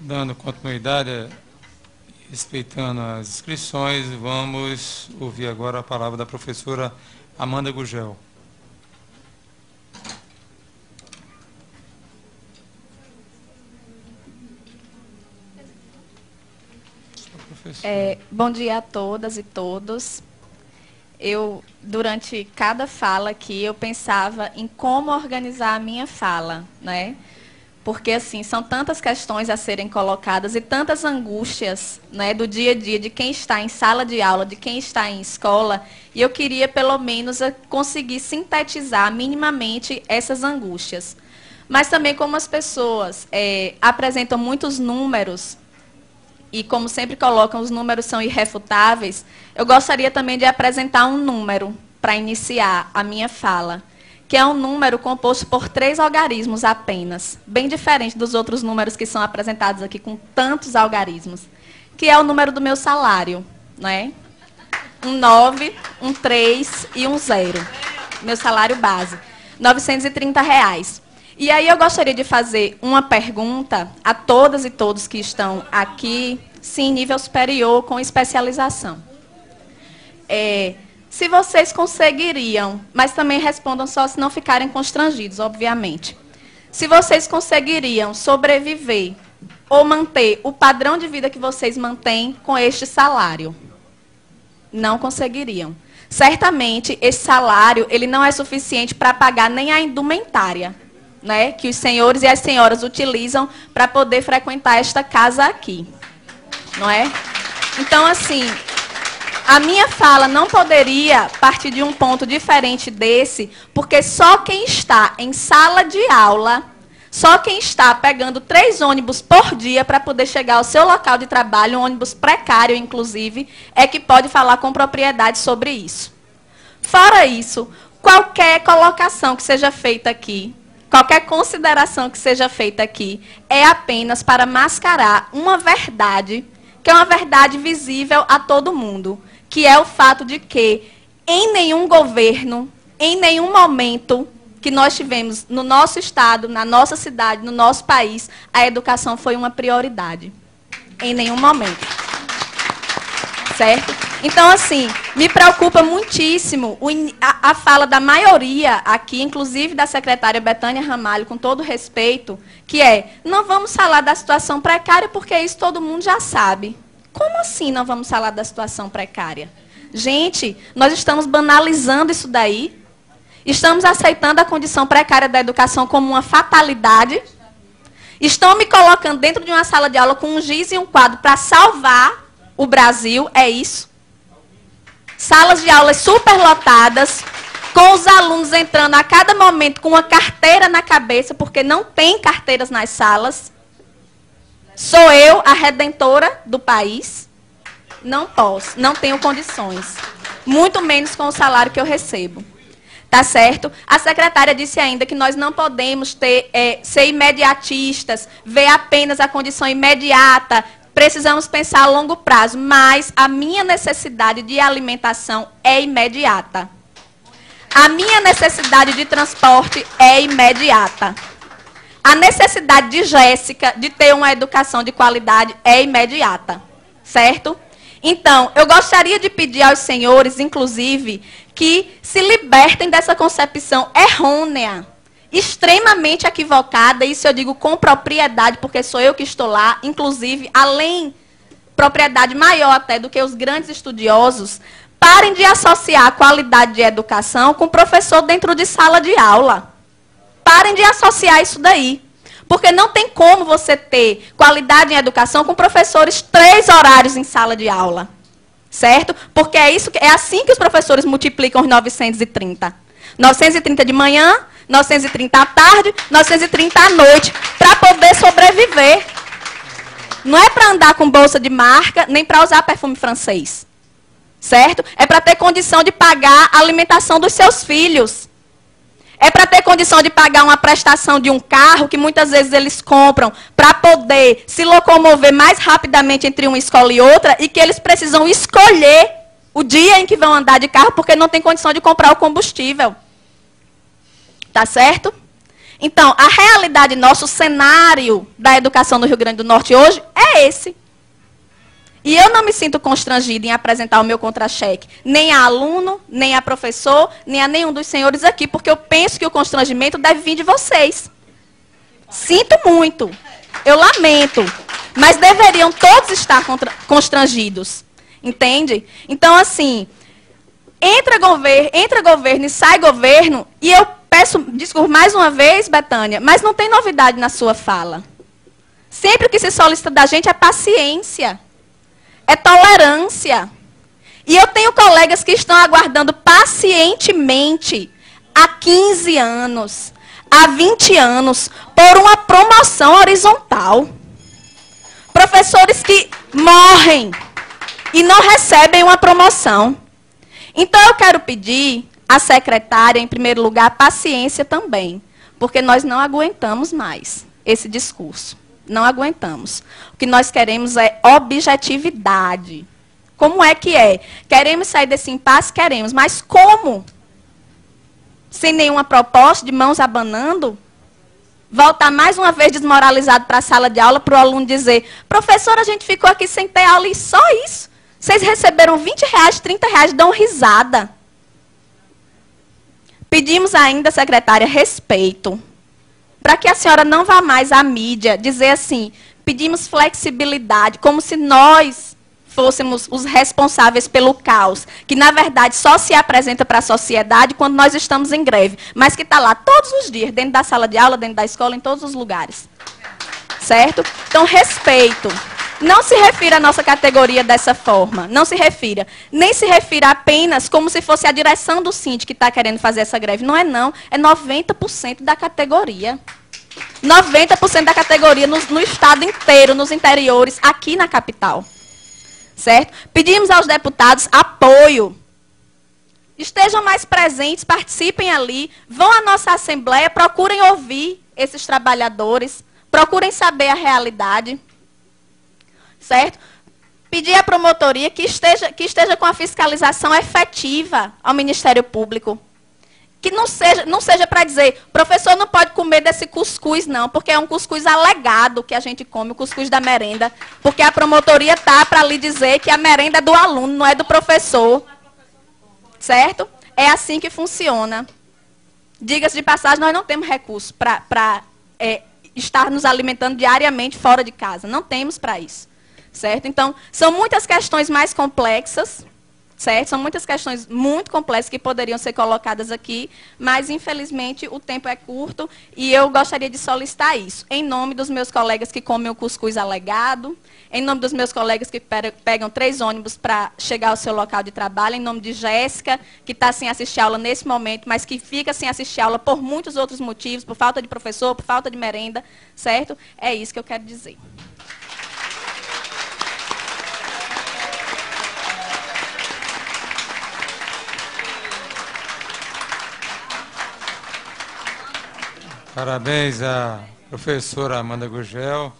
Dando continuidade, respeitando as inscrições, vamos ouvir agora a palavra da professora Amanda Gugel. Bom dia a todas e todos. Durante cada fala aqui, eu pensava em como organizar a minha fala, né? Porque, assim, são tantas questões a serem colocadas e tantas angústias, né, do dia a dia, de quem está em sala de aula, de quem está em escola, e eu queria, pelo menos, conseguir sintetizar minimamente essas angústias. Mas também, como as pessoas apresentam muitos números, e como sempre colocam, os números são irrefutáveis, eu gostaria também de apresentar um número para iniciar a minha fala, que é um número composto por 3 algarismos apenas, bem diferente dos outros números que são apresentados aqui com tantos algarismos, que é o número do meu salário, né? Um 9, um 3 e um 0. Meu salário base, R$ 930. E aí eu gostaria de fazer uma pergunta a todas e todos que estão aqui, sim, nível superior, com especialização. Se vocês conseguiriam, mas também respondam só se não ficarem constrangidos, obviamente. Se vocês conseguiriam sobreviver ou manter o padrão de vida que vocês mantêm com este salário? Não conseguiriam. Certamente, esse salário ele não é suficiente para pagar nem a indumentária, né, que os senhores e as senhoras utilizam para poder frequentar esta casa aqui. Não é? Então, assim, a minha fala não poderia partir de um ponto diferente desse, porque só quem está em sala de aula, só quem está pegando 3 ônibus por dia para poder chegar ao seu local de trabalho, um ônibus precário, inclusive, é que pode falar com propriedade sobre isso. Fora isso, qualquer colocação que seja feita aqui, qualquer consideração que seja feita aqui, é apenas para mascarar uma verdade, que é uma verdade visível a todo mundo, que é o fato de que, em nenhum governo, em nenhum momento que nós tivemos no nosso estado, na nossa cidade, no nosso país, a educação foi uma prioridade. Em nenhum momento. Certo? Então, assim, me preocupa muitíssimo a fala da maioria aqui, inclusive da secretária Betânia Ramalho, com todo respeito, que não vamos falar da situação precária, porque isso todo mundo já sabe. Como assim não vamos falar da situação precária? Gente, nós estamos banalizando isso daí. Estamos aceitando a condição precária da educação como uma fatalidade. Estão me colocando dentro de uma sala de aula com um giz e um quadro para salvar o Brasil, é isso. Salas de aulas superlotadas, com os alunos entrando a cada momento com uma carteira na cabeça, porque não tem carteiras nas salas. Sou eu a redentora do país? Não posso, não tenho condições. Muito menos com o salário que eu recebo. Tá certo? A secretária disse ainda que nós não podemos ser imediatistas, ver apenas a condição imediata. Precisamos pensar a longo prazo, mas a minha necessidade de alimentação é imediata. A minha necessidade de transporte é imediata. A necessidade de Jéssica de ter uma educação de qualidade é imediata. Certo? Então, eu gostaria de pedir aos senhores, inclusive, que se libertem dessa concepção errônea, extremamente equivocada, isso eu digo com propriedade, porque sou eu que estou lá, inclusive, além, propriedade maior até do que os grandes estudiosos, parem de associar a qualidade de educação com professor dentro de sala de aula. Parem de associar isso daí. Porque não tem como você ter qualidade em educação com professores 3 horários em sala de aula. Certo? Porque é assim que os professores multiplicam os 930. 930 de manhã, 930 à tarde, 930 à noite, para poder sobreviver. Não é para andar com bolsa de marca, nem para usar perfume francês. Certo? É para ter condição de pagar a alimentação dos seus filhos. É para ter condição de pagar uma prestação de um carro, que muitas vezes eles compram, para poder se locomover mais rapidamente entre uma escola e outra, e que eles precisam escolher o dia em que vão andar de carro, porque não tem condição de comprar o combustível. Tá certo? Então, a realidade nossa, o cenário da educação no Rio Grande do Norte hoje é esse. E eu não me sinto constrangida em apresentar o meu contra-cheque, nem a aluno, nem a professor, nem a nenhum dos senhores aqui, porque eu penso que o constrangimento deve vir de vocês. Sinto muito, eu lamento, mas deveriam todos estar constrangidos, entende? Então, assim, entra governo e sai governo, e eu peço desculpa mais uma vez, Betânia, mas não tem novidade na sua fala. Sempre o que se solicita da gente é paciência. É tolerância. E eu tenho colegas que estão aguardando pacientemente há 15 anos, há 20 anos, por uma promoção horizontal. Professores que morrem e não recebem uma promoção. Então eu quero pedir à secretária, em primeiro lugar, paciência também, porque nós não aguentamos mais esse discurso. Não aguentamos. O que nós queremos é objetividade. Como é que é? Queremos sair desse impasse? Queremos. Mas como? Sem nenhuma proposta, de mãos abanando? Voltar mais uma vez desmoralizado para a sala de aula, para o aluno dizer, professora, a gente ficou aqui sem ter aula e só isso. Vocês receberam R$20, R$30, dão risada. Pedimos ainda, secretária, respeito. Para que a senhora não vá mais à mídia dizer assim, pedimos flexibilidade, como se nós fôssemos os responsáveis pelo caos, que na verdade só se apresenta para a sociedade quando nós estamos em greve, mas que está lá todos os dias, dentro da sala de aula, dentro da escola, em todos os lugares. Certo? Então, respeito. Não se refira à nossa categoria dessa forma, não se refira. Nem se refira apenas como se fosse a direção do Síndico que está querendo fazer essa greve. Não é não, é 90% da categoria. 90% da categoria no estado inteiro, nos interiores, aqui na capital. Certo? Pedimos aos deputados apoio. Estejam mais presentes, participem ali, vão à nossa assembleia, procurem ouvir esses trabalhadores, procurem saber a realidade. Certo? Pedir à promotoria que esteja com a fiscalização efetiva ao Ministério Público. Que não seja para dizer, professor não pode comer desse cuscuz, não, porque é um cuscuz alegado que a gente come, o cuscuz da merenda. Porque a promotoria está para lhe dizer que a merenda é do aluno, não é do professor. Certo? É assim que funciona. Diga-se de passagem, nós não temos recursos para estar nos alimentando diariamente fora de casa. Não temos para isso. Certo? Então, são muitas questões mais complexas, certo? São muitas questões muito complexas que poderiam ser colocadas aqui, mas, infelizmente, o tempo é curto e eu gostaria de solicitar isso. Em nome dos meus colegas que comem o cuscuz alegado, em nome dos meus colegas que pegam 3 ônibus para chegar ao seu local de trabalho, em nome de Jéssica, que está sem assistir aula nesse momento, mas que fica sem assistir aula por muitos outros motivos, por falta de professor, por falta de merenda, certo? É isso que eu quero dizer. Parabéns à professora Amanda Gurgel.